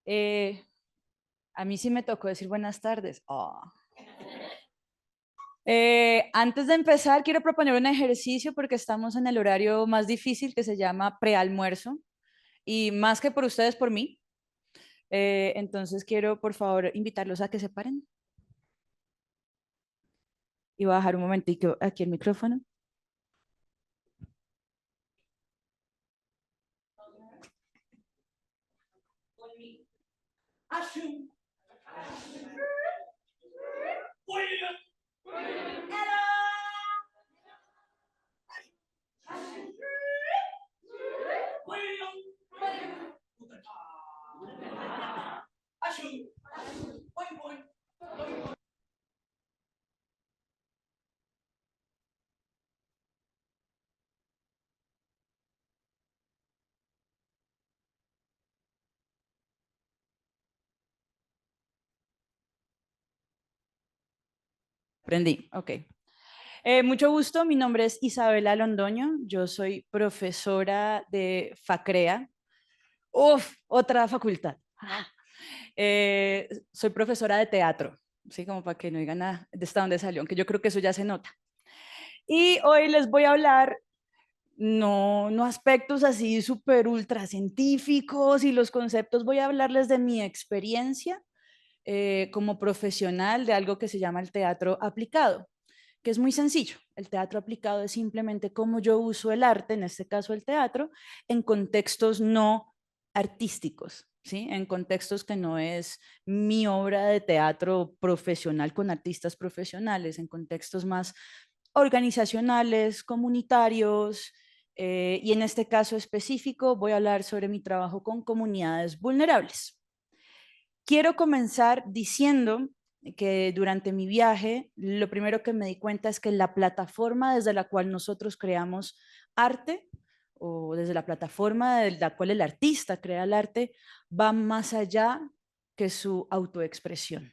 Eh, a mí sí me tocó decir buenas tardes. Antes de empezar, quiero proponer un ejercicio porque estamos en el horario más difícil que se llama prealmuerzo y más que por ustedes, por mí. Entonces quiero, por favor, invitarlos a que se paren y voy a bajar un momentico aquí el micrófono. Aprendí, ok. Mucho gusto, mi nombre es Isabela Londoño, yo soy profesora de FACREA. Uf, otra facultad. Soy profesora de teatro, ¿sí? Como para que no digan nada de hasta dónde salió, aunque yo creo que eso ya se nota. Y hoy les voy a hablar, no aspectos así súper ultra científicos y los conceptos, voy a hablarles de mi experiencia como profesional de algo que se llama el teatro aplicado, que es muy sencillo. El teatro aplicado es simplemente cómo yo uso el arte, en este caso el teatro, en contextos no artísticos, ¿sí? En contextos que no es mi obra de teatro profesional con artistas profesionales, en contextos más organizacionales, comunitarios, y en este caso específico voy a hablar sobre mi trabajo con comunidades vulnerables. Quiero comenzar diciendo que durante mi viaje, lo primero que me di cuenta es que la plataforma desde la cual nosotros creamos arte, o desde la plataforma de la cual el artista crea el arte, va más allá que su autoexpresión.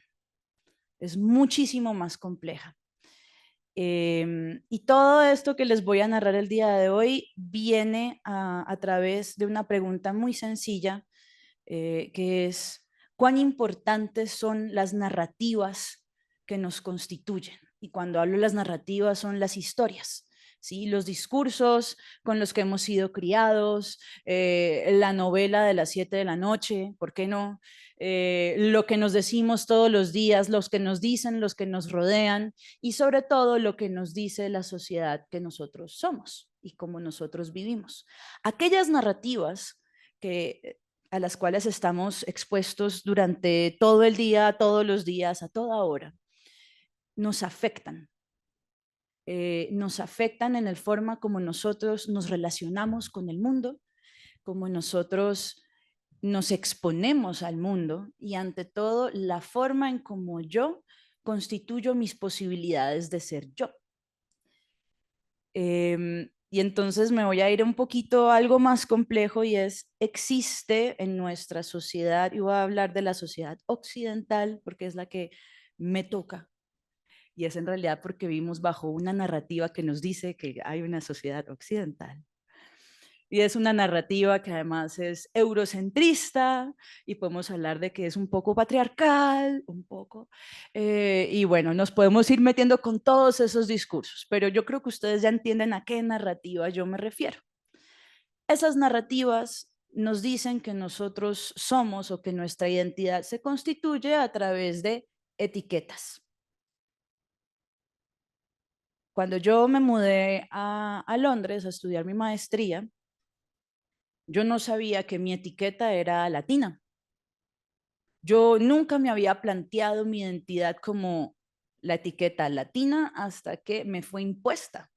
Es muchísimo más compleja. Y todo esto que les voy a narrar el día de hoy viene a través de una pregunta muy sencilla, que es cuán importantes son las narrativas que nos constituyen. Y cuando hablo de las narrativas son las historias, ¿sí? Los discursos con los que hemos sido criados, la novela de las 7 de la noche, ¿por qué no? Lo que nos decimos todos los días, los que nos dicen, los que nos rodean y sobre todo lo que nos dice la sociedad que nosotros somos y cómo nosotros vivimos. Aquellas narrativas que a las cuales estamos expuestos durante todo el día, todos los días, a toda hora, nos afectan. Nos afectan en la forma como nosotros nos relacionamos con el mundo, como nosotros nos exponemos al mundo y ante todo la forma en cómo yo constituyo mis posibilidades de ser yo. Y entonces me voy a ir un poquito a algo más complejo y es, existe en nuestra sociedad, y voy a hablar de la sociedad occidental porque es la que me toca, y es en realidad porque vivimos bajo una narrativa que nos dice que hay una sociedad occidental. Y es una narrativa que además es eurocentrista y podemos hablar de que es un poco patriarcal, un poco. Y bueno, nos podemos ir metiendo con todos esos discursos, pero yo creo que ustedes ya entienden a qué narrativa yo me refiero. Esas narrativas nos dicen que nosotros somos o que nuestra identidad se constituye a través de etiquetas. Cuando yo me mudé a Londres a estudiar mi maestría, yo no sabía que mi etiqueta era latina. Yo nunca me había planteado mi identidad como la etiqueta latina hasta que me fue impuesta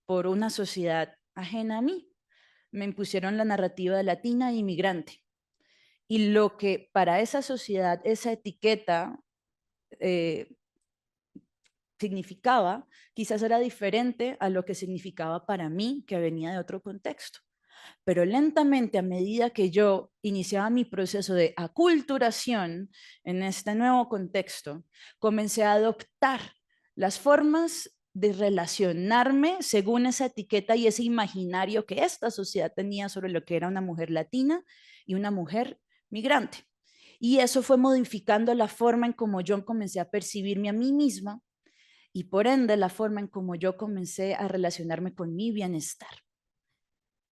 por una sociedad ajena a mí. Me impusieron la narrativa de latina e inmigrante. Y lo que para esa sociedad, esa etiqueta eh, significaba, quizás era diferente a lo que significaba para mí, que venía de otro contexto. Pero lentamente, a medida que yo iniciaba mi proceso de aculturación en este nuevo contexto, comencé a adoptar las formas de relacionarme según esa etiqueta y ese imaginario que esta sociedad tenía sobre lo que era una mujer latina y una mujer migrante. Y eso fue modificando la forma en cómo yo comencé a percibirme a mí misma y por ende la forma en cómo yo comencé a relacionarme con mi bienestar.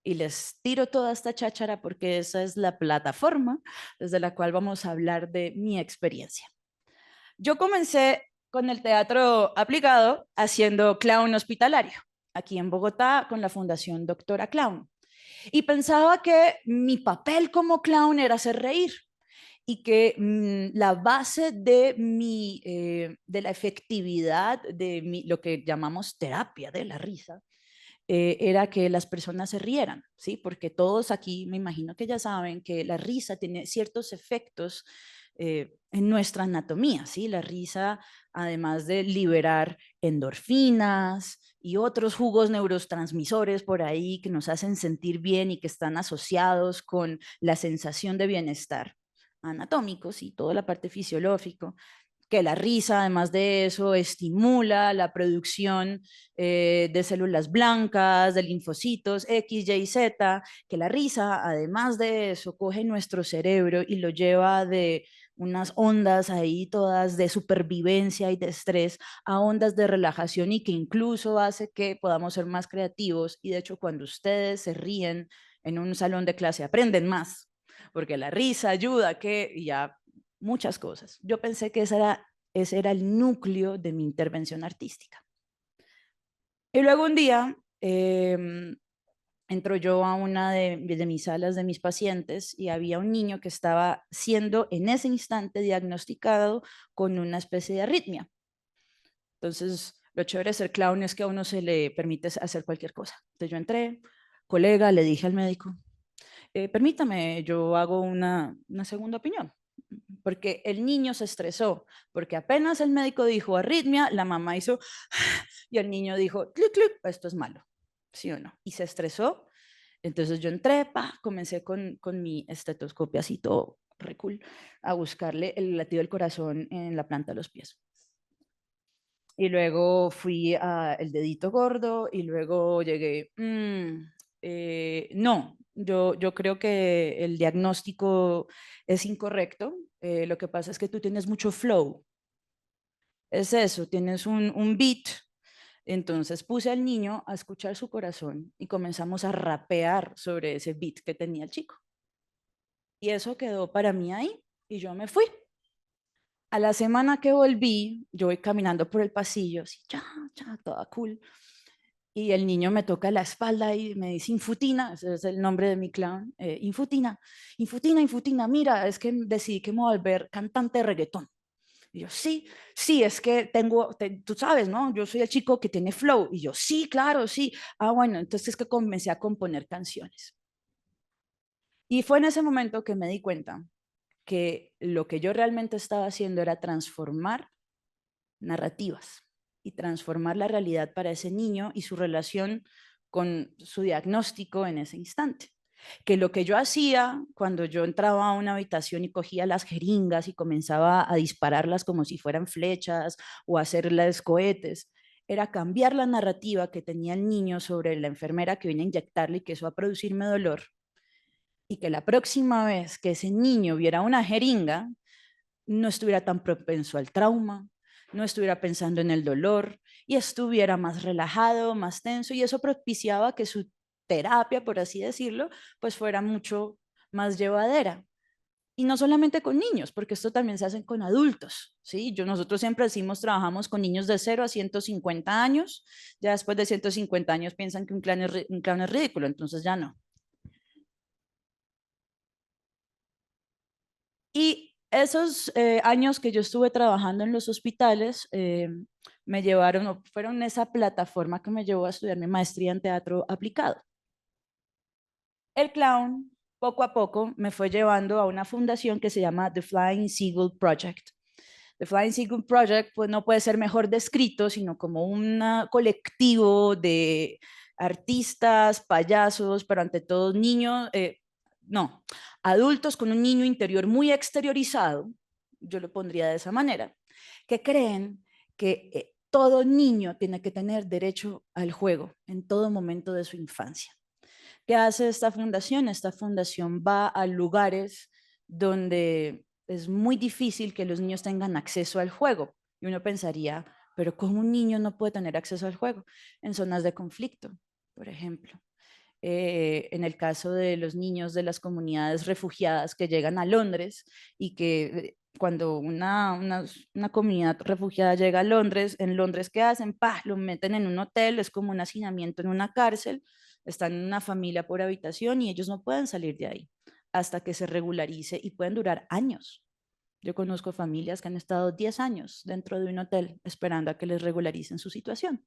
Y les tiro toda esta cháchara porque esa es la plataforma desde la cual vamos a hablar de mi experiencia. Yo comencé con el teatro aplicado haciendo clown hospitalario, aquí en Bogotá con la Fundación Doctora Clown. Y pensaba que mi papel como clown era hacer reír y que la base de la efectividad de lo que llamamos terapia de la risa era que las personas se rieran, ¿sí? Porque todos aquí me imagino que ya saben que la risa tiene ciertos efectos en nuestra anatomía, ¿sí? La risa, además de liberar endorfinas y otros jugos neurotransmisores por ahí que nos hacen sentir bien y que están asociados con la sensación de bienestar anatómicos y toda la parte fisiológica, que la risa, además de eso, estimula la producción de células blancas, de linfocitos X, Y, Z, que la risa, además de eso, coge nuestro cerebro y lo lleva de unas ondas ahí todas de supervivencia y de estrés a ondas de relajación y que incluso hace que podamos ser más creativos. Y de hecho, cuando ustedes se ríen en un salón de clase, aprenden más, porque la risa ayuda a que ya muchas cosas. Yo pensé que ese era el núcleo de mi intervención artística. Y luego un día entro yo a una de mis salas de mis pacientes y había un niño que estaba siendo en ese instante diagnosticado con una especie de arritmia. Entonces, lo chévere de ser clown es que a uno se le permite hacer cualquier cosa. Entonces yo entré, colega, le dije al médico, permítame, yo hago una segunda opinión, porque el niño se estresó, porque apenas el médico dijo arritmia, la mamá hizo y el niño dijo, clic, clic, esto es malo, ¿sí o no? Y se estresó. Entonces yo entré, comencé con mi estetoscopio así todo re cool, a buscarle el latido del corazón en la planta de los pies. Y luego fui al dedito gordo y luego llegué, no, yo creo que el diagnóstico es incorrecto. Lo que pasa es que tú tienes mucho flow. Es eso, tienes un beat. Entonces puse al niño a escuchar su corazón y comenzamos a rapear sobre ese beat que tenía el chico. Y eso quedó para mí ahí y yo me fui. A la semana que volví, yo voy caminando por el pasillo, así, ya, ya, toda cool. Y el niño me toca la espalda y me dice, Infutina, ese es el nombre de mi clown, Infutina, Infutina, Infutina, mira, es que decidí que me voy a volver cantante de reggaetón. Y yo, sí, sí, es que tú sabes, ¿no? Yo soy el chico que tiene flow. Y yo, sí, claro, sí. Ah, bueno, entonces es que comencé a componer canciones. Y fue en ese momento que me di cuenta que lo que yo realmente estaba haciendo era transformar narrativas y transformar la realidad para ese niño y su relación con su diagnóstico en ese instante. Que lo que yo hacía cuando yo entraba a una habitación y cogía las jeringas y comenzaba a dispararlas como si fueran flechas o hacerlas cohetes, era cambiar la narrativa que tenía el niño sobre la enfermera que viene a inyectarle y que eso va a producirme dolor. Y que la próxima vez que ese niño viera una jeringa, no estuviera tan propenso al trauma, no estuviera pensando en el dolor y estuviera más relajado, más tenso y eso propiciaba que su terapia, por así decirlo, pues fuera mucho más llevadera. Y no solamente con niños, porque esto también se hace con adultos, ¿sí? Nosotros siempre decimos, trabajamos con niños de 0 a 150 años, ya después de 150 años piensan que un clown es ridículo, entonces ya no. Y esos años que yo estuve trabajando en los hospitales me llevaron, fueron esa plataforma que me llevó a estudiar mi maestría en teatro aplicado. El clown, poco a poco, me fue llevando a una fundación que se llama The Flying Seagull Project. The Flying Seagull Project pues, no puede ser mejor descrito, sino como un colectivo de artistas, payasos, pero ante todo niños, no, adultos con un niño interior muy exteriorizado, yo lo pondría de esa manera, que creen que todo niño tiene que tener derecho al juego en todo momento de su infancia. ¿Qué hace esta fundación? Esta fundación va a lugares donde es muy difícil que los niños tengan acceso al juego. Y uno pensaría, pero ¿cómo un niño no puede tener acceso al juego? En zonas de conflicto, por ejemplo. En el caso de los niños de las comunidades refugiadas que llegan a Londres y que cuando una comunidad refugiada llega a Londres, en Londres, ¿qué hacen? ¡Pah! Lo meten en un hotel, es como un hacinamiento en una cárcel, están en una familia por habitación y ellos no pueden salir de ahí hasta que se regularice y pueden durar años. Yo conozco familias que han estado 10 años dentro de un hotel esperando a que les regularicen su situación.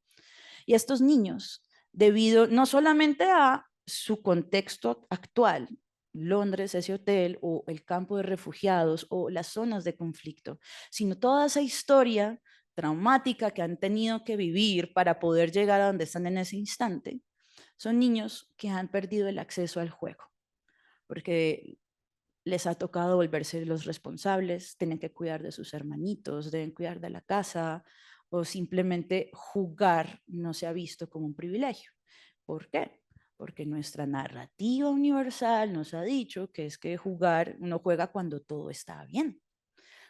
Y estos niños, debido no solamente a su contexto actual, Londres, ese hotel, o el campo de refugiados, o las zonas de conflicto, sino toda esa historia traumática que han tenido que vivir para poder llegar a donde están en ese instante, son niños que han perdido el acceso al juego, porque les ha tocado volverse los responsables, tienen que cuidar de sus hermanitos, deben cuidar de la casa, o simplemente jugar no se ha visto como un privilegio. ¿Por qué? Porque nuestra narrativa universal nos ha dicho que es que jugar, uno juega cuando todo está bien.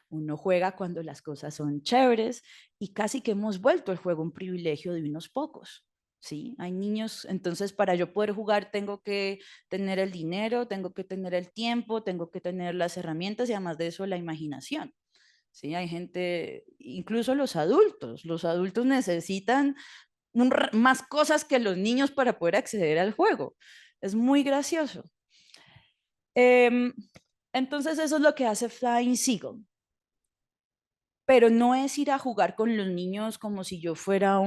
Uno juega cuando las cosas son chéveres y casi que hemos vuelto el juego un privilegio de unos pocos. ¿Sí? Hay niños, entonces para yo poder jugar tengo que tener el dinero, tengo que tener el tiempo, tengo que tener las herramientas y además de eso la imaginación. ¿Sí? Hay gente, incluso los adultos necesitan más cosas que los niños para poder acceder al juego. Es muy gracioso. Eh, entonces eso es lo que hace Flying Seagull. Pero no es ir a jugar con los niños como si yo fuera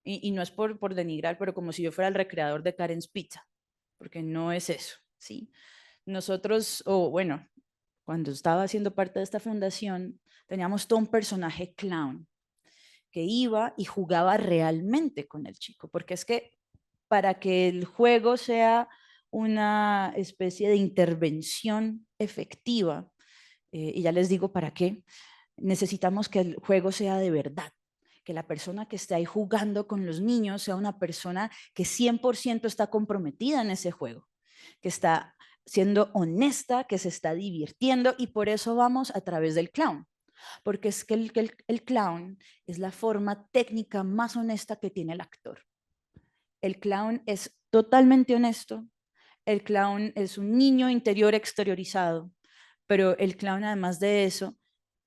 y no es por denigrar, pero como si yo fuera el recreador de Karen's Pizza, porque no es eso, ¿sí? Nosotros, o bueno, cuando estaba haciendo parte de esta fundación, teníamos todo un personaje clown que iba y jugaba realmente con el chico, porque es que para que el juego sea una especie de intervención efectiva, y ya les digo para qué, necesitamos que el juego sea de verdad, que la persona que esté ahí jugando con los niños sea una persona que 100% está comprometida en ese juego, que está siendo honesta, que se está divirtiendo y por eso vamos a través del clown, porque es que el clown es la forma técnica más honesta que tiene el actor. El clown es totalmente honesto, el clown es un niño interior exteriorizado, pero el clown además de eso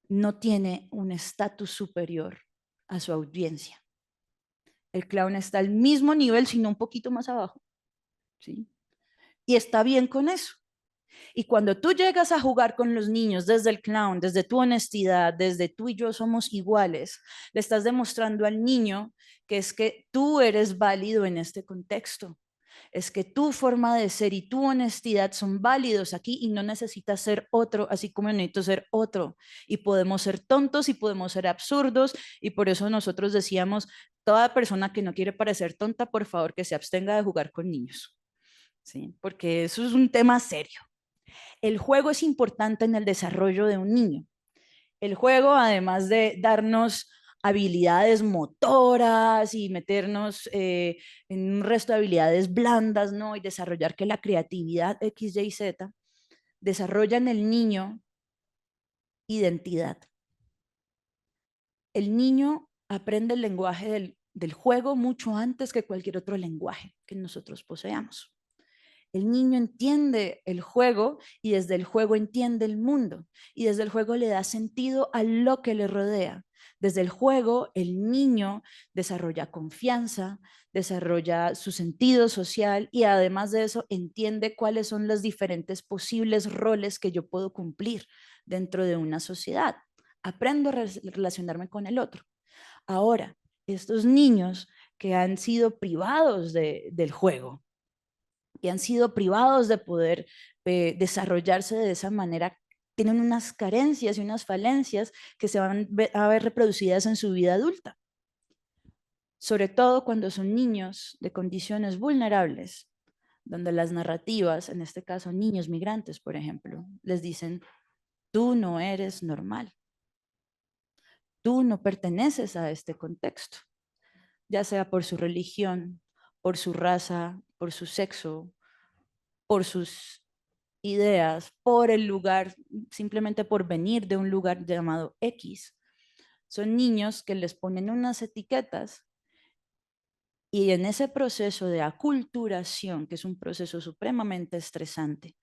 no tiene un estatus superior a su audiencia. El clown está al mismo nivel, sino un poquito más abajo, ¿sí? Y está bien con eso. Y cuando tú llegas a jugar con los niños desde el clown, desde tu honestidad, desde tú y yo somos iguales, le estás demostrando al niño que es que tú eres válido en este contexto. Es que tu forma de ser y tu honestidad son válidos aquí y no necesitas ser otro, así como necesito ser otro. Y podemos ser tontos y podemos ser absurdos y por eso nosotros decíamos, toda persona que no quiere parecer tonta, por favor, que se abstenga de jugar con niños. ¿Sí? Porque eso es un tema serio. El juego es importante en el desarrollo de un niño. El juego, además de darnos habilidades motoras y meternos en un resto de habilidades blandas, ¿no? Y desarrollar que la creatividad X, Y, Z, desarrolla en el niño identidad. El niño aprende el lenguaje del juego mucho antes que cualquier otro lenguaje que nosotros poseamos. El niño entiende el juego y desde el juego entiende el mundo y desde el juego le da sentido a lo que le rodea. Desde el juego el niño desarrolla confianza, desarrolla su sentido social y además de eso entiende cuáles son los diferentes posibles roles que yo puedo cumplir dentro de una sociedad. Aprendo a relacionarme con el otro. Ahora, estos niños que han sido privados del juego, que han sido privados de poder desarrollarse de esa manera, tienen unas carencias y unas falencias que se van a ver reproducidas en su vida adulta, sobre todo cuando son niños de condiciones vulnerables, donde las narrativas, en este caso niños migrantes, por ejemplo, les dicen, tú no eres normal, tú no perteneces a este contexto, ya sea por su religión, por su raza, por su sexo, por sus ideas por el lugar, simplemente por venir de un lugar llamado X. Son niños que les ponen unas etiquetas y en ese proceso de aculturación, que es un proceso supremamente estresante,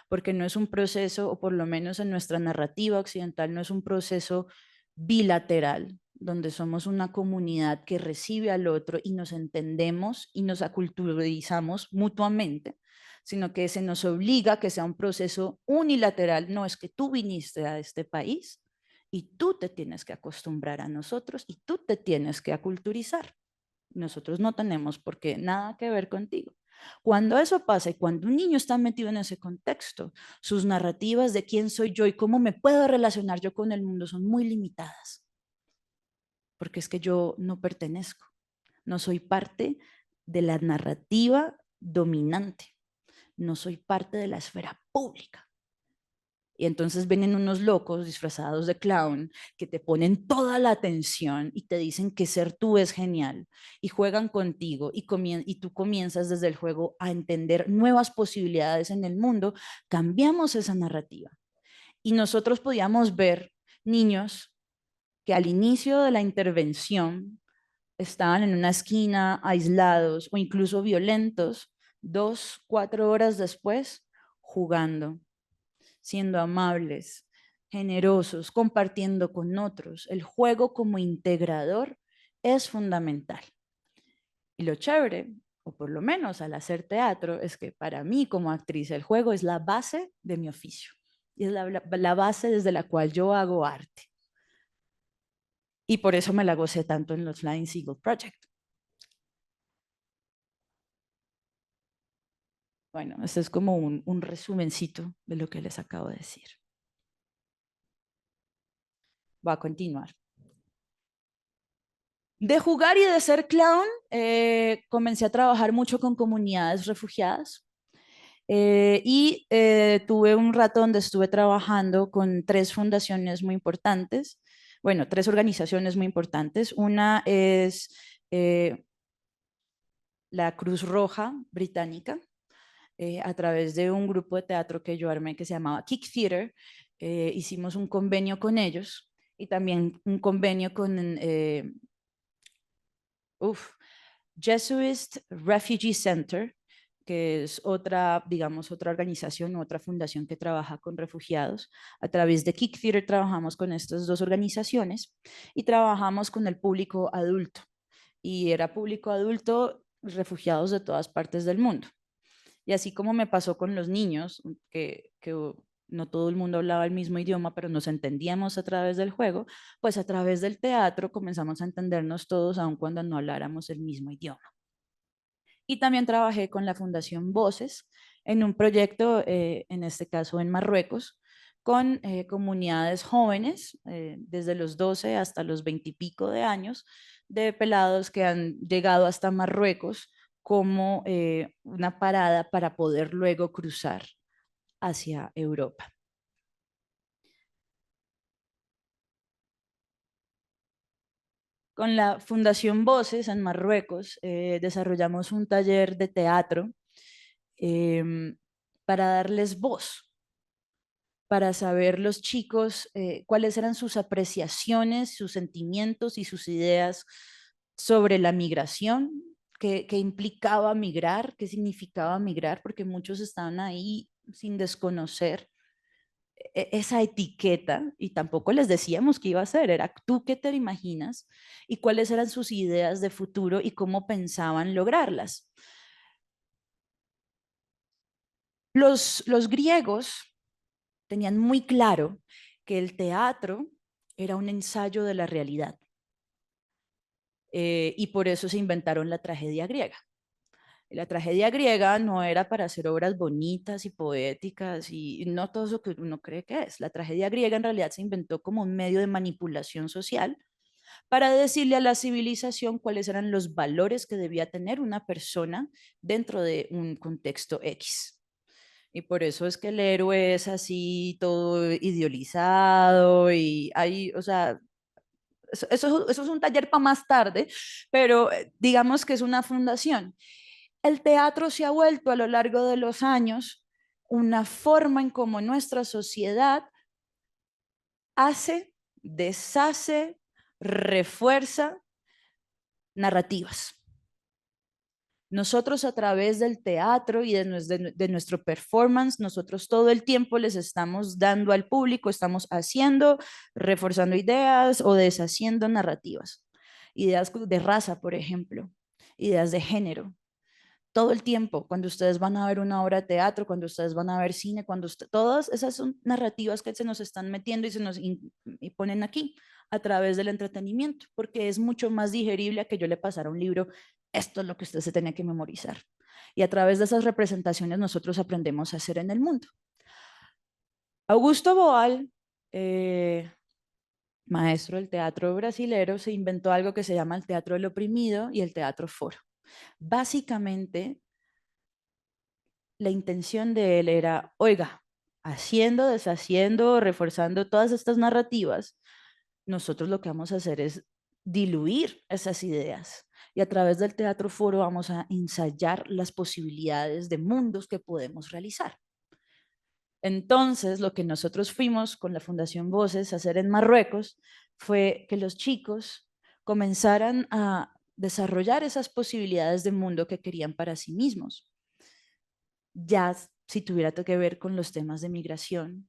porque no es un proceso, o por lo menos en nuestra narrativa occidental, no es un proceso bilateral, donde somos una comunidad que recibe al otro y nos entendemos y nos aculturizamos mutuamente, sino que se nos obliga a que sea un proceso unilateral. No es que tú viniste a este país y tú te tienes que acostumbrar a nosotros y tú te tienes que aculturizar. Nosotros no tenemos por qué nada que ver contigo. Cuando eso pasa y cuando un niño está metido en ese contexto, sus narrativas de quién soy yo y cómo me puedo relacionar yo con el mundo son muy limitadas, porque es que yo no pertenezco, no soy parte de la narrativa dominante, no soy parte de la esfera pública. Y entonces vienen unos locos disfrazados de clown que te ponen toda la atención y te dicen que ser tú es genial y juegan contigo y tú comienzas desde el juego a entender nuevas posibilidades en el mundo. Cambiamos esa narrativa y nosotros podíamos ver niños que al inicio de la intervención estaban en una esquina aislados o incluso violentos, 2, 4 horas después jugando, siendo amables, generosos, compartiendo con otros. El juego como integrador es fundamental. Y lo chévere, o por lo menos al hacer teatro, es que para mí como actriz el juego es la base de mi oficio. Y es la base desde la cual yo hago arte. Y por eso me la gocé tanto en los Flying Seagull Project. Bueno, este es como un resumencito de lo que les acabo de decir. Voy a continuar. De jugar y de ser clown, comencé a trabajar mucho con comunidades refugiadas tuve un rato donde estuve trabajando con 3 fundaciones muy importantes, bueno, 3 organizaciones muy importantes. Una es la Cruz Roja Británica, a través de un grupo de teatro que yo armé que se llamaba Kick Theater, hicimos un convenio con ellos y también un convenio con Jesuit Refugee Center, que es otra, digamos, otra organización, otra fundación que trabaja con refugiados. A través de Kick Theater trabajamos con estas 2 organizaciones y trabajamos con el público adulto. Y era público adulto, refugiados de todas partes del mundo. Y así como me pasó con los niños, que no todo el mundo hablaba el mismo idioma, pero nos entendíamos a través del juego, pues a través del teatro comenzamos a entendernos todos, aun cuando no habláramos el mismo idioma. Y también trabajé con la Fundación Voces en un proyecto, en este caso en Marruecos, con comunidades jóvenes, desde los 12 hasta los 20 y pico de años, de pelados que han llegado hasta Marruecos como una parada para poder luego cruzar hacia Europa. Con la Fundación Voces en Marruecos desarrollamos un taller de teatro eh, para darles voz, para saber los chicos cuáles eran sus apreciaciones, sus sentimientos y sus ideas sobre la migración, qué implicaba migrar, qué significaba migrar, porque muchos estaban ahí sin desconocer esa etiqueta y tampoco les decíamos qué iba a ser, era tú qué te imaginas y cuáles eran sus ideas de futuro y cómo pensaban lograrlas. Los griegos tenían muy claro que el teatro era un ensayo de la realidad y por eso se inventaron la tragedia griega. La tragedia griega no era para hacer obras bonitas y poéticas y no todo eso que uno cree que es. La tragedia griega en realidad se inventó como un medio de manipulación social para decirle a la civilización cuáles eran los valores que debía tener una persona dentro de un contexto X. Y por eso es que el héroe es así, todo idealizado y hay, o sea, eso es un taller para más tarde, pero digamos que es una fundación. El teatro se ha vuelto a lo largo de los años una forma en cómo nuestra sociedad hace, deshace, refuerza narrativas. Nosotros a través del teatro y de nuestro performance, nosotros todo el tiempo les estamos dando al público, estamos haciendo, reforzando ideas o deshaciendo narrativas. Ideas de raza, por ejemplo, ideas de género. Todo el tiempo, cuando ustedes van a ver una obra de teatro, cuando ustedes van a ver cine, todas esas son narrativas que se nos están metiendo y se nos y ponen aquí a través del entretenimiento, porque es mucho más digerible a que yo le pasara un libro, esto es lo que usted se tenía que memorizar. Y a través de esas representaciones nosotros aprendemos a hacer en el mundo. Augusto Boal, maestro del teatro brasilero, se inventó algo que se llama el teatro del oprimido y el teatro foro. Básicamente, la intención de él era, oiga, haciendo, deshaciendo, reforzando todas estas narrativas, nosotros lo que vamos a hacer es diluir esas ideas. Y a través del teatro foro vamos a ensayar las posibilidades de mundos que podemos realizar. Entonces, lo que nosotros fuimos con la Fundación Voces a hacer en Marruecos fue que los chicos comenzaran a desarrollar esas posibilidades de mundo que querían para sí mismos. Ya si tuviera que ver con los temas de migración,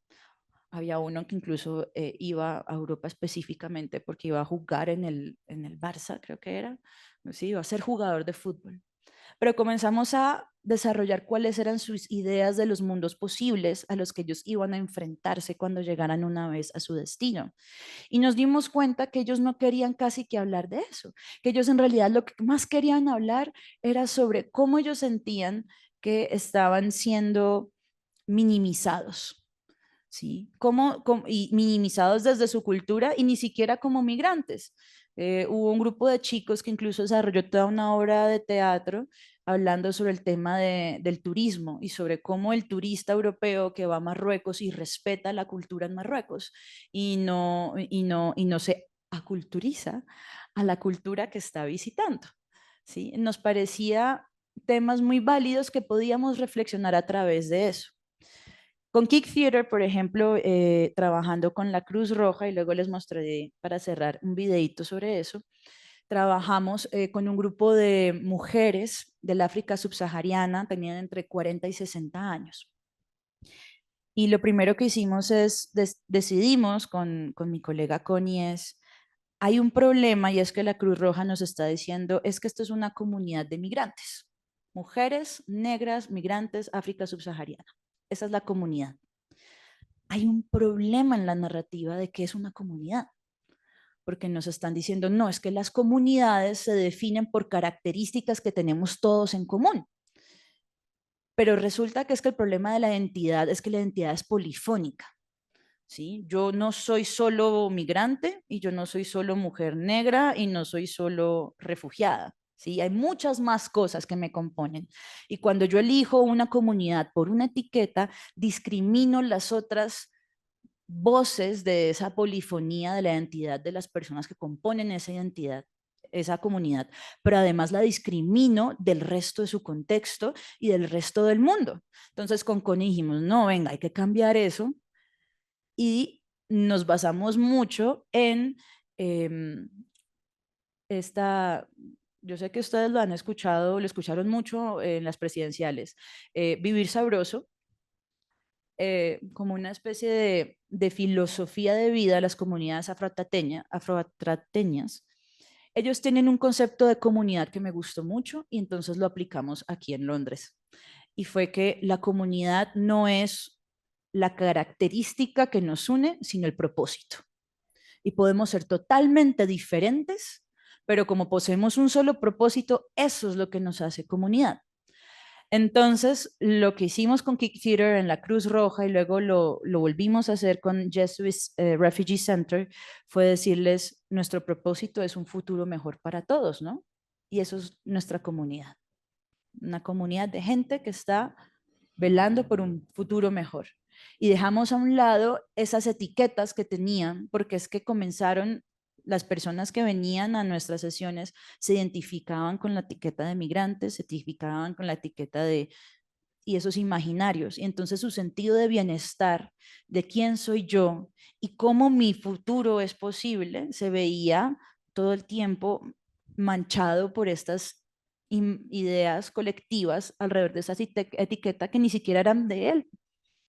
había uno que incluso iba a Europa específicamente porque iba a jugar en el Barça, creo que era, sí, iba a ser jugador de fútbol. Pero comenzamos a desarrollar cuáles eran sus ideas de los mundos posibles a los que ellos iban a enfrentarse cuando llegaran una vez a su destino. Y nos dimos cuenta que ellos no querían casi que hablar de eso, que ellos en realidad lo que más querían hablar era sobre cómo ellos sentían que estaban siendo minimizados, ¿sí? Y minimizados desde su cultura y ni siquiera como migrantes. Hubo un grupo de chicos que incluso desarrolló toda una obra de teatro hablando sobre el tema del turismo y sobre cómo el turista europeo que va a Marruecos y respeta la cultura en Marruecos y no se aculturiza a la cultura que está visitando, ¿sí? Nos parecía temas muy válidos que podíamos reflexionar a través de eso. Con Kick Theater, por ejemplo, trabajando con la Cruz Roja, y luego les mostraré para cerrar un videito sobre eso, trabajamos con un grupo de mujeres del África subsahariana, tenían entre 40 y 60 años. Y lo primero que hicimos es, decidimos con mi colega Connie es, hay un problema y es que la Cruz Roja nos está diciendo, es que esto es una comunidad de migrantes, mujeres negras, migrantes, África subsahariana. Esa es la comunidad. Hay un problema en la narrativa de que es una comunidad, porque nos están diciendo, no, es que las comunidades se definen por características que tenemos todos en común. Pero resulta que es que el problema de la identidad es que la identidad es polifónica. ¿Sí? Yo no soy solo migrante y yo no soy solo mujer negra y no soy solo refugiada. ¿Sí? Hay muchas más cosas que me componen. Y cuando yo elijo una comunidad por una etiqueta, discrimino las otras voces de esa polifonía de la identidad de las personas que componen esa identidad, esa comunidad, pero además la discrimino del resto de su contexto y del resto del mundo. Entonces con Connie dijimos, no, venga, hay que cambiar eso y nos basamos mucho en esta, yo sé que ustedes lo han escuchado, lo escucharon mucho en las presidenciales, Vivir Sabroso, como una especie de filosofía de vida a las comunidades afrotrateñas. Ellos tienen un concepto de comunidad que me gustó mucho y entonces lo aplicamos aquí en Londres. Y fue que la comunidad no es la característica que nos une, sino el propósito. Y podemos ser totalmente diferentes, pero como poseemos un solo propósito, eso es lo que nos hace comunidad. Entonces, lo que hicimos con Kick Theater en la Cruz Roja y luego lo volvimos a hacer con Jesuit Refugee Center fue decirles, nuestro propósito es un futuro mejor para todos, ¿no? Y eso es nuestra comunidad, una comunidad de gente que está velando por un futuro mejor. Y dejamos a un lado esas etiquetas que tenían, porque es que comenzaron las personas que venían a nuestras sesiones se identificaban con la etiqueta de migrantes, se identificaban con la etiqueta de y esos imaginarios. Y entonces su sentido de bienestar, de quién soy yo y cómo mi futuro es posible, se veía todo el tiempo manchado por estas ideas colectivas alrededor de esa etiqueta que ni siquiera eran de él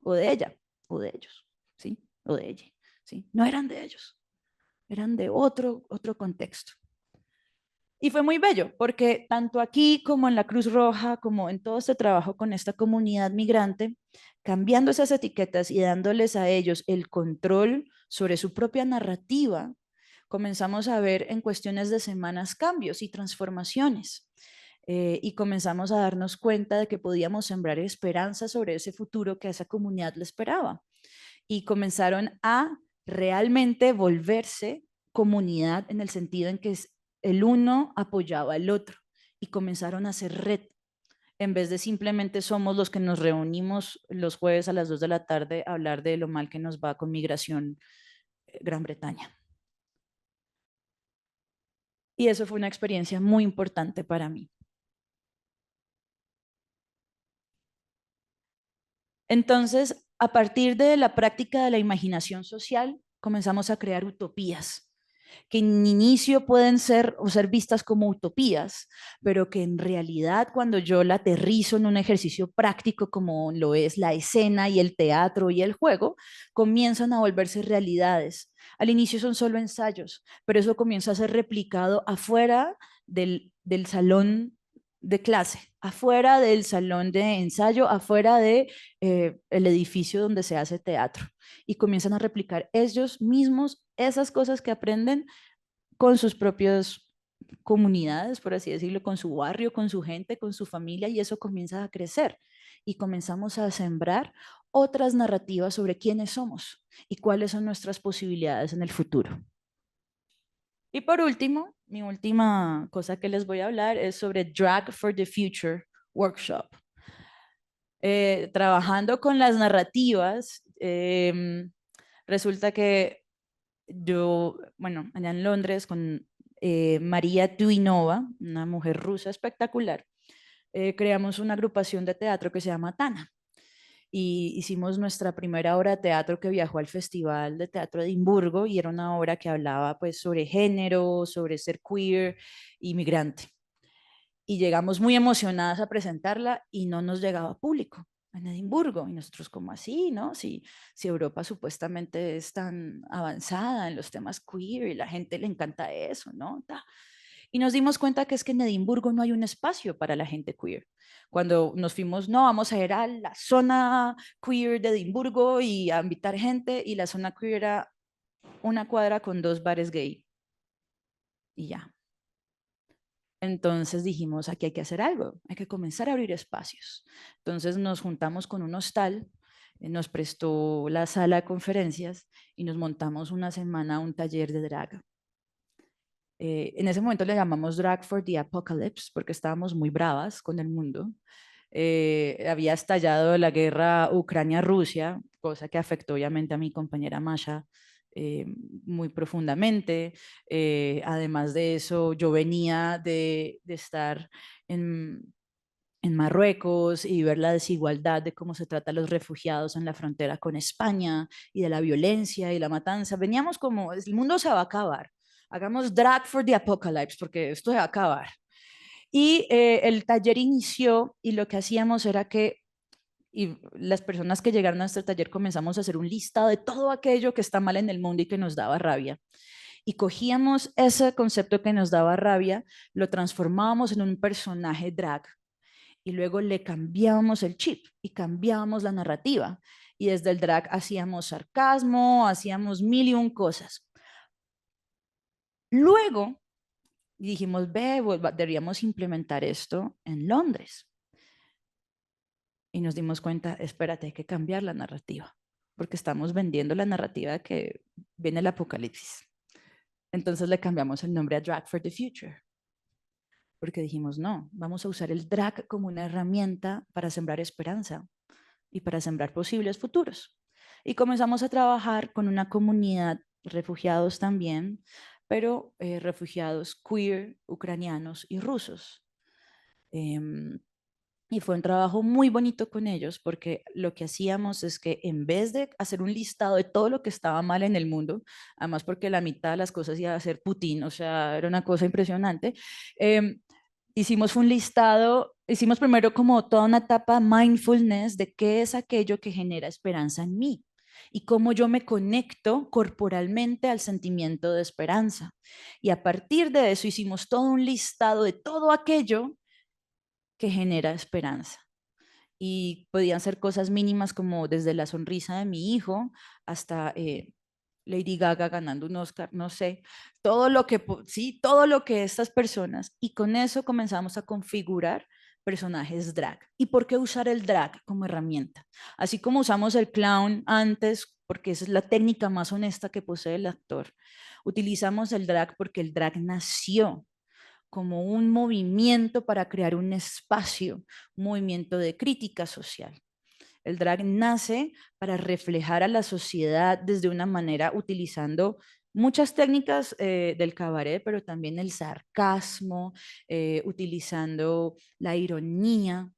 o de ella o de ellos, ¿sí? O de ella, ¿sí? No eran de ellos, eran de otro contexto. Y fue muy bello, porque tanto aquí como en la Cruz Roja, como en todo este trabajo con esta comunidad migrante, cambiando esas etiquetas y dándoles a ellos el control sobre su propia narrativa, comenzamos a ver en cuestiones de semanas cambios y transformaciones. Y comenzamos a darnos cuenta de que podíamos sembrar esperanza sobre ese futuro que a esa comunidad le esperaba. Y comenzaron a realmente volverse comunidad en el sentido en que el uno apoyaba al otro y comenzaron a hacer red en vez de simplemente somos los que nos reunimos los jueves a las 2 de la tarde a hablar de lo mal que nos va con migración Gran Bretaña. Y eso fue una experiencia muy importante para mí. Entonces, a partir de la práctica de la imaginación social, comenzamos a crear utopías que en inicio pueden ser o ser vistas como utopías, pero que en realidad cuando yo la aterrizo en un ejercicio práctico como lo es la escena y el teatro y el juego, comienzan a volverse realidades. Al inicio son solo ensayos, pero eso comienza a ser replicado afuera del salón de clase, afuera del salón de ensayo, afuera de el edificio donde se hace teatro y comienzan a replicar ellos mismos esas cosas que aprenden con sus propias comunidades, por así decirlo, con su barrio, con su gente, con su familia, y eso comienza a crecer. Y comenzamos a sembrar otras narrativas sobre quiénes somos y cuáles son nuestras posibilidades en el futuro. Y por último, mi última cosa que les voy a hablar es sobre Drag for the Future Workshop. Trabajando con las narrativas, resulta que yo, bueno, allá en Londres con María Tuinova, una mujer rusa espectacular, creamos una agrupación de teatro que se llama Tana. Y hicimos nuestra primera obra de teatro que viajó al Festival de Teatro de Edimburgo y era una obra que hablaba pues sobre género, sobre ser queer, inmigrante. Y llegamos muy emocionadas a presentarla y no nos llegaba público en Edimburgo. Y nosotros, como así, ¿no? Si Europa supuestamente es tan avanzada en los temas queer y la gente le encanta eso, ¿no? Y nos dimos cuenta que es que en Edimburgo no hay un espacio para la gente queer. Cuando nos fuimos, no, vamos a ir a la zona queer de Edimburgo y a invitar gente, y la zona queer era una cuadra con 2 bares gay. Y ya. Entonces dijimos, aquí hay que hacer algo, hay que comenzar a abrir espacios. Entonces nos juntamos con un hostal, nos prestó la sala de conferencias y nos montamos una semana un taller de drag. En ese momento le llamamos Drag for the Apocalypse porque estábamos muy bravas con el mundo. Había estallado la guerra Ucrania-Rusia, cosa que afectó obviamente a mi compañera Masha eh, muy profundamente. Además de eso, yo venía de estar en Marruecos y ver la desigualdad de cómo se trata a los refugiados en la frontera con España y de la violencia y la matanza. Veníamos como, el mundo se va a acabar. Hagamos drag for the apocalypse porque esto se va a acabar. Y el taller inició y lo que hacíamos era que y las personas que llegaron a este taller comenzamos a hacer un listado de todo aquello que está mal en el mundo y que nos daba rabia. Y cogíamos ese concepto que nos daba rabia, lo transformábamos en un personaje drag y luego le cambiábamos el chip y cambiábamos la narrativa. Y desde el drag hacíamos sarcasmo, hacíamos mil y un cosas. Luego dijimos, ve, deberíamos implementar esto en Londres. Y nos dimos cuenta, espérate, hay que cambiar la narrativa, porque estamos vendiendo la narrativa de que viene el apocalipsis. Entonces le cambiamos el nombre a Drag for the Future, porque dijimos, no, vamos a usar el drag como una herramienta para sembrar esperanza y para sembrar posibles futuros. Y comenzamos a trabajar con una comunidad, refugiados también, pero refugiados queer, ucranianos y rusos. Y fue un trabajo muy bonito con ellos porque lo que hacíamos es que en vez de hacer un listado de todo lo que estaba mal en el mundo, además porque la mitad de las cosas iba a ser Putin, o sea, era una cosa impresionante, eh, hicimos un listado, hicimos primero como toda una etapa mindfulness de qué es aquello que genera esperanza en mí y cómo yo me conecto corporalmente al sentimiento de esperanza. Y a partir de eso hicimos todo un listado de todo aquello que genera esperanza. Y podían ser cosas mínimas como desde la sonrisa de mi hijo hasta Lady Gaga ganando un Oscar, no sé, todo lo que, sí, todo lo que estas personas, y con eso comenzamos a configurar personajes drag. ¿Y por qué usar el drag como herramienta? Así como usamos el clown antes, porque esa es la técnica más honesta que posee el actor, utilizamos el drag porque el drag nació como un movimiento para crear un espacio, un movimiento de crítica social. El drag nace para reflejar a la sociedad desde una manera utilizando muchas técnicas del cabaret, pero también el sarcasmo, utilizando la ironía,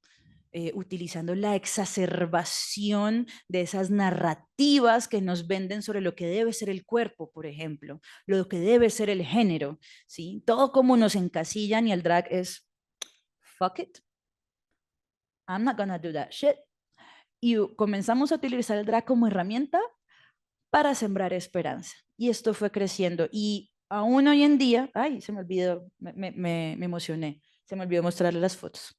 utilizando la exacerbación de esas narrativas que nos venden sobre lo que debe ser el cuerpo, por ejemplo, lo que debe ser el género, ¿sí? Todo como nos encasillan y el drag es, fuck it, I'm not gonna do that shit. Y comenzamos a utilizar el drag como herramienta para sembrar esperanza. Y esto fue creciendo. Y aún hoy en día, ay, se me olvidó, me emocioné, se me olvidó mostrarle las fotos.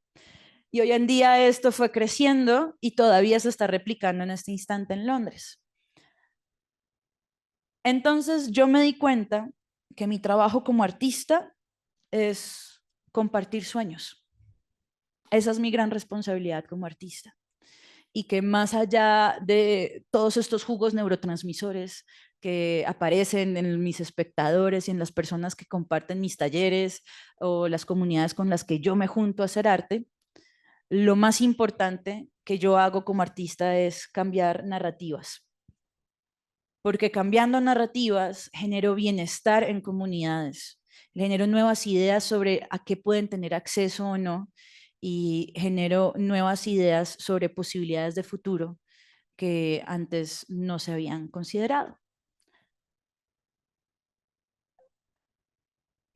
Y hoy en día esto fue creciendo y todavía se está replicando en este instante en Londres. Entonces yo me di cuenta que mi trabajo como artista es compartir sueños. Esa es mi gran responsabilidad como artista. Y que más allá de todos estos jugos neurotransmisores que aparecen en mis espectadores y en las personas que comparten mis talleres o las comunidades con las que yo me junto a hacer arte, lo más importante que yo hago como artista es cambiar narrativas, porque cambiando narrativas genero bienestar en comunidades, genero nuevas ideas sobre a qué pueden tener acceso o no y genero nuevas ideas sobre posibilidades de futuro que antes no se habían considerado.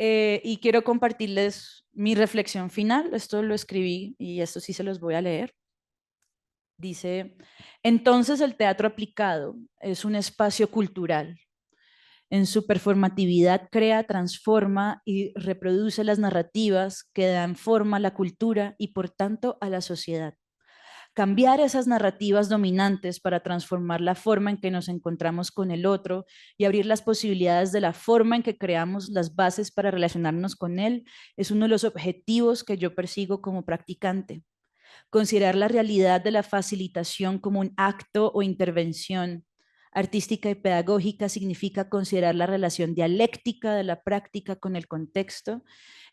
Y quiero compartirles mi reflexión final. Esto lo escribí y esto sí se los voy a leer. Dice, entonces el teatro aplicado es un espacio cultural. En su performatividad crea, transforma y reproduce las narrativas que dan forma a la cultura y por tanto a la sociedad. Cambiar esas narrativas dominantes para transformar la forma en que nos encontramos con el otro y abrir las posibilidades de la forma en que creamos las bases para relacionarnos con él es uno de los objetivos que yo persigo como practicante. Considerar la realidad de la facilitación como un acto o intervención artística y pedagógica significa considerar la relación dialéctica de la práctica con el contexto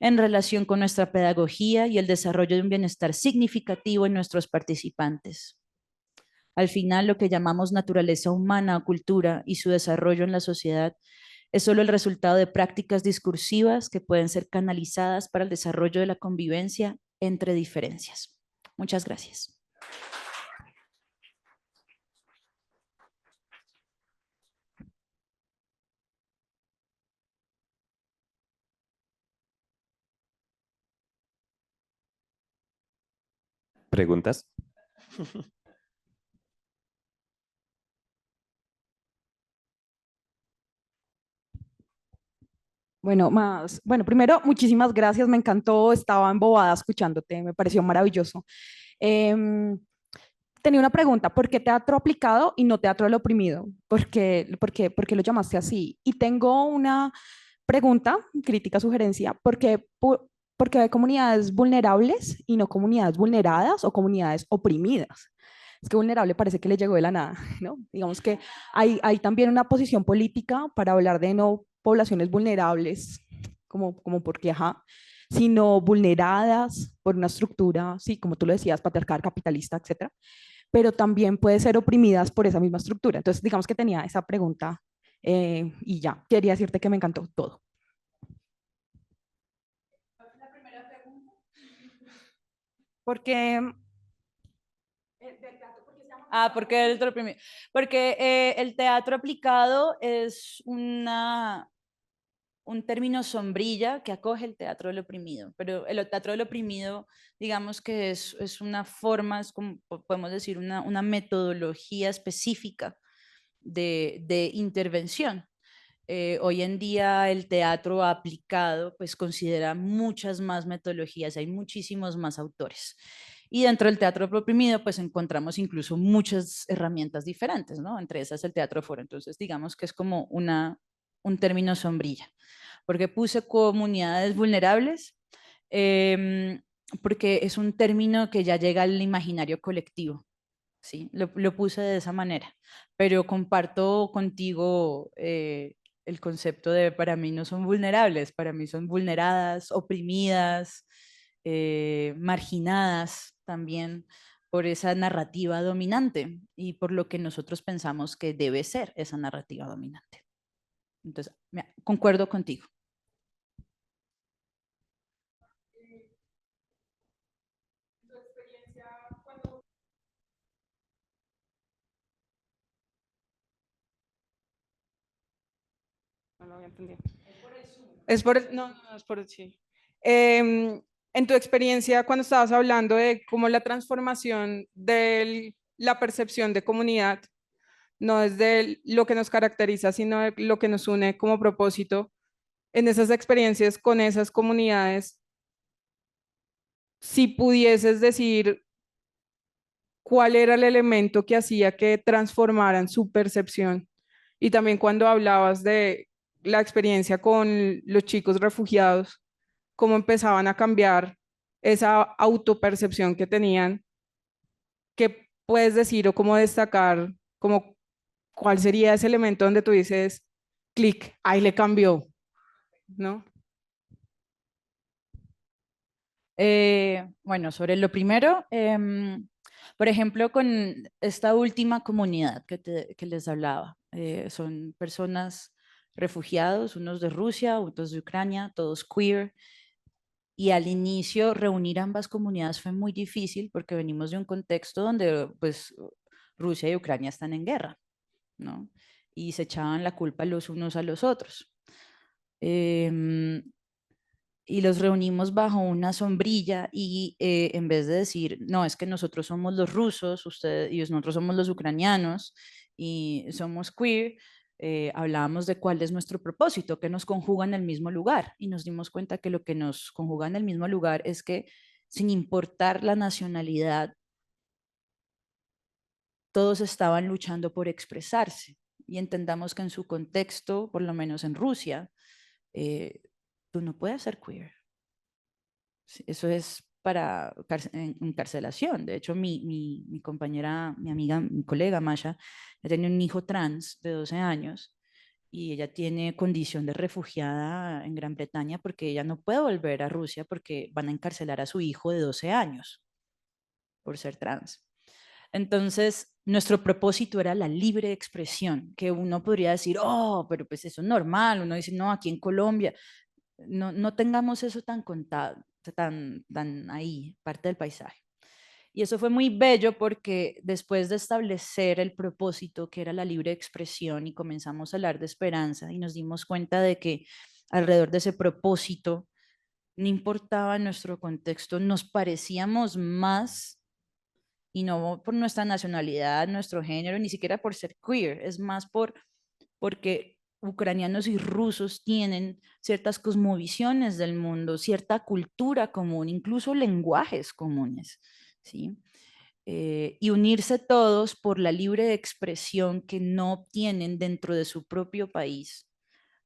en relación con nuestra pedagogía y el desarrollo de un bienestar significativo en nuestros participantes. Al final, lo que llamamos naturaleza humana o cultura y su desarrollo en la sociedad es solo el resultado de prácticas discursivas que pueden ser canalizadas para el desarrollo de la convivencia entre diferencias. Muchas gracias. ¿Preguntas? Bueno, primero, muchísimas gracias, me encantó, estaba embobada escuchándote, me pareció maravilloso. Em, Tenía una pregunta, ¿por qué teatro aplicado y no teatro del oprimido? ¿Por qué lo llamaste así? Y tengo una pregunta, crítica, sugerencia, ¿por qué hay comunidades vulnerables y no comunidades vulneradas o comunidades oprimidas? Es que vulnerable parece que le llegó de la nada, ¿no? Digamos que hay también una posición política para hablar de no poblaciones vulnerables, como porque, ajá, sino vulneradas por una estructura, sí, como tú lo decías, patriarcal, capitalista, etcétera, pero también puede ser oprimidas por esa misma estructura. Entonces, digamos que tenía esa pregunta y ya, quería decirte que me encantó todo. Porque Porque el teatro oprimido. Porque el teatro aplicado es un término sombrilla que acoge el teatro del oprimido, pero el teatro del oprimido, digamos que es una forma, es como podemos decir, una metodología específica de intervención. Hoy en día el teatro aplicado pues considera muchas más metodologías, hay muchísimos más autores. Y dentro del teatro oprimido pues encontramos incluso muchas herramientas diferentes, ¿no? Entre esas el teatro foro. Entonces digamos que es como un término sombrilla, porque puse comunidades vulnerables, eh, porque es un término que ya llega al imaginario colectivo. Sí, lo puse de esa manera, pero comparto contigo el concepto de para mí no son vulnerables, para mí son vulneradas, oprimidas, marginadas también por esa narrativa dominante y por lo que nosotros pensamos que debe ser esa narrativa dominante. Entonces, concuerdo contigo. no lo había entendido. Es por el, no, no, es por el sí. Em, en tu experiencia, cuando estabas hablando de cómo la transformación de la percepción de comunidad no es de lo que nos caracteriza, sino de lo que nos une como propósito, en esas experiencias con esas comunidades, si pudieses decir cuál era el elemento que hacía que transformaran su percepción. Y también cuando hablabas de la experiencia con los chicos refugiados, cómo empezaban a cambiar esa autopercepción que tenían, qué puedes decir o cómo destacar, como cuál sería ese elemento donde tú dices, clic, ahí le cambió, ¿no? Bueno, sobre lo primero, por ejemplo, con esta última comunidad que les hablaba, son personas refugiados, unos de Rusia, otros de Ucrania, todos queer, y al inicio reunir ambas comunidades fue muy difícil porque venimos de un contexto donde pues Rusia y Ucrania están en guerra, ¿no? Y se echaban la culpa los unos a los otros. Em, y los reunimos bajo una sombrilla y en vez de decir, no, es que nosotros somos los rusos, ustedes y nosotros somos los ucranianos y somos queer, hablábamos de cuál es nuestro propósito, que nos conjuga en el mismo lugar y nos dimos cuenta que lo que nos conjuga en el mismo lugar es que sin importar la nacionalidad, todos estaban luchando por expresarse y entendamos que en su contexto, por lo menos en Rusia, eh, tú no puedes ser queer. Sí, eso es para encarcelación. De hecho, mi compañera, mi amiga, mi colega Masha, ella tiene un hijo trans de 12 años y ella tiene condición de refugiada en Gran Bretaña porque ella no puede volver a Rusia porque van a encarcelar a su hijo de 12 años por ser trans. Entonces, nuestro propósito era la libre expresión, que uno podría decir, oh, pero pues eso es normal, uno dice, no, aquí en Colombia, no tengamos eso tan contado, tan ahí, parte del paisaje. Y eso fue muy bello porque después de establecer el propósito que era la libre expresión y comenzamos a hablar de esperanza y nos dimos cuenta de que alrededor de ese propósito, no importaba nuestro contexto, nos parecíamos más y no por nuestra nacionalidad, nuestro género, ni siquiera por ser queer, es más porque ucranianos y rusos tienen ciertas cosmovisiones del mundo, cierta cultura común, incluso lenguajes comunes, ¿sí? Y unirse todos por la libre expresión que no obtienen dentro de su propio país,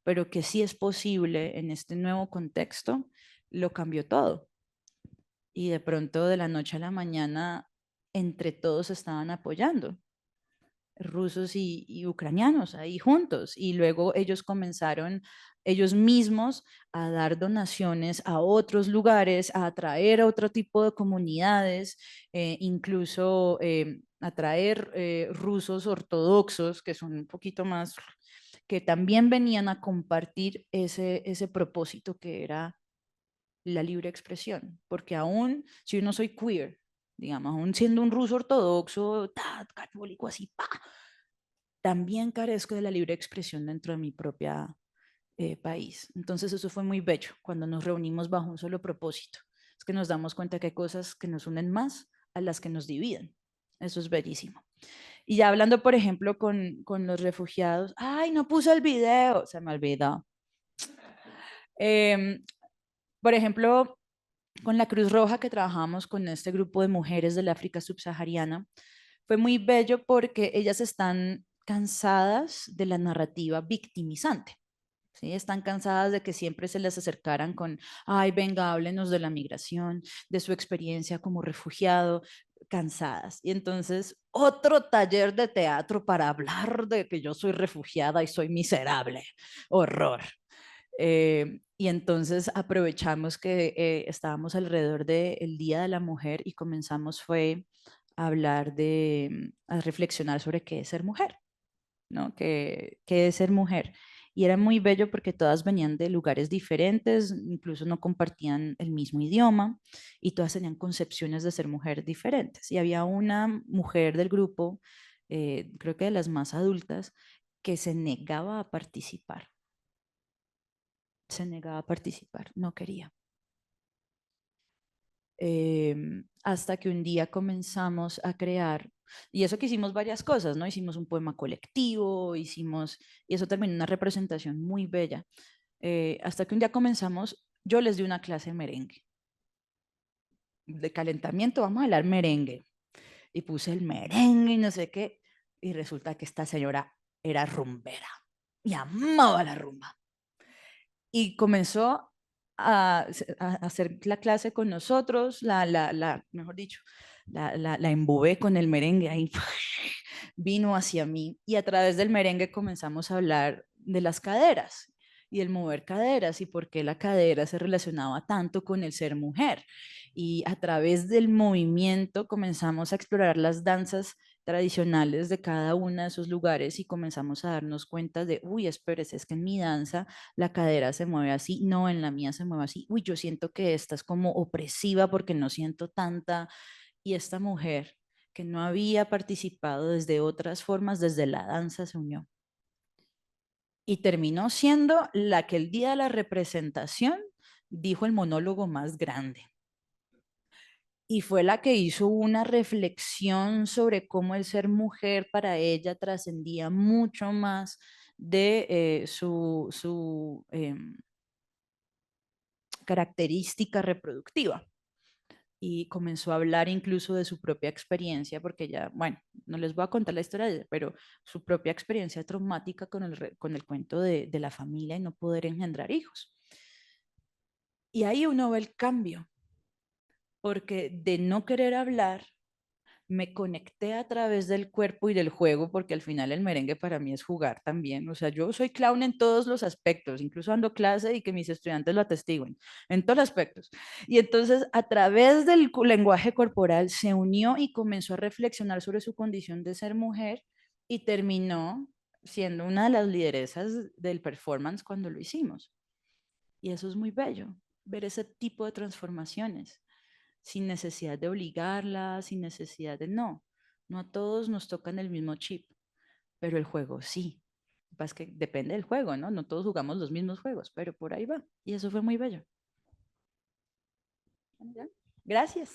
pero que sí es posible en este nuevo contexto, lo cambió todo. Y de pronto, de la noche a la mañana, entre todos estaban apoyando rusos y ucranianos ahí juntos. Y luego ellos comenzaron ellos mismos a dar donaciones a otros lugares, a atraer a otro tipo de comunidades, incluso atraer rusos ortodoxos, que son un poquito más, que también venían a compartir ese propósito que era la libre expresión, porque aún si yo no soy queer, digamos, aún siendo un ruso ortodoxo, católico, así, también carezco de la libre expresión dentro de mi propia país. Entonces eso fue muy bello cuando nos reunimos bajo un solo propósito. Es que nos damos cuenta que hay cosas que nos unen más a las que nos dividen. Eso es bellísimo. Y ya hablando, por ejemplo, con los refugiados, ay, no puse el video, se me olvidó. Eh, por ejemplo, con la Cruz Roja que trabajamos con este grupo de mujeres del África subsahariana, fue muy bello porque ellas están cansadas de la narrativa victimizante. ¿Sí? Están cansadas de que siempre se les acercaran con, ay, venga, háblenos de la migración, de su experiencia como refugiado, cansadas. Y entonces, otro taller de teatro para hablar de que yo soy refugiada y soy miserable. Horror. Y entonces aprovechamos que estábamos alrededor del Día de la Mujer y comenzamos fue a hablar a reflexionar sobre qué es ser mujer, ¿no? ¿Qué es ser mujer? Y era muy bello porque todas venían de lugares diferentes, incluso no compartían el mismo idioma y todas tenían concepciones de ser mujer diferentes. Y había una mujer del grupo, creo que de las más adultas, que se negaba a participar. Se negaba a participar, no quería. Hasta que un día comenzamos a crear, y eso que hicimos varias cosas, ¿no? Hicimos un poema colectivo, y eso terminó en una representación muy bella. Hasta que un día comenzamos, yo les di una clase de merengue, de calentamiento, vamos a hablar merengue, y puse el merengue y no sé qué, y resulta que esta señora era rumbera, y amaba la rumba. Y comenzó a hacer la clase con nosotros, mejor dicho, la embobé con el merengue ahí, vino hacia mí y a través del merengue comenzamos a hablar de las caderas y el mover caderas y por qué la cadera se relacionaba tanto con el ser mujer. Y a través del movimiento comenzamos a explorar las danzas tradicionales de cada uno de esos lugares y comenzamos a darnos cuenta de, uy, espérese, es que en mi danza la cadera se mueve así, no, en la mía se mueve así, uy, yo siento que esta es como opresiva porque no siento tanta, y esta mujer que no había participado desde otras formas, desde la danza se unió. Y terminó siendo la que el día de la representación dijo el monólogo más grande. Y fue la que hizo una reflexión sobre cómo el ser mujer para ella trascendía mucho más de su característica reproductiva. Y comenzó a hablar incluso de su propia experiencia, porque ya, bueno, no les voy a contar la historia de ella, pero su propia experiencia traumática con el cuento de la familia y no poder engendrar hijos. Y ahí uno ve el cambio, porque de no querer hablar, me conecté a través del cuerpo y del juego, porque al final el merengue para mí es jugar también. O sea, yo soy clown en todos los aspectos, incluso dando clase y que mis estudiantes lo atestiguen, en todos los aspectos. Y entonces, a través del lenguaje corporal, se unió y comenzó a reflexionar sobre su condición de ser mujer y terminó siendo una de las lideresas del performance cuando lo hicimos. Y eso es muy bello, ver ese tipo de transformaciones sin necesidad de obligarla, sin necesidad de no. No a todos nos tocan el mismo chip, pero el juego sí. Es que depende del juego, ¿no? No todos jugamos los mismos juegos, pero por ahí va. Y eso fue muy bello. ¿Ya? Gracias.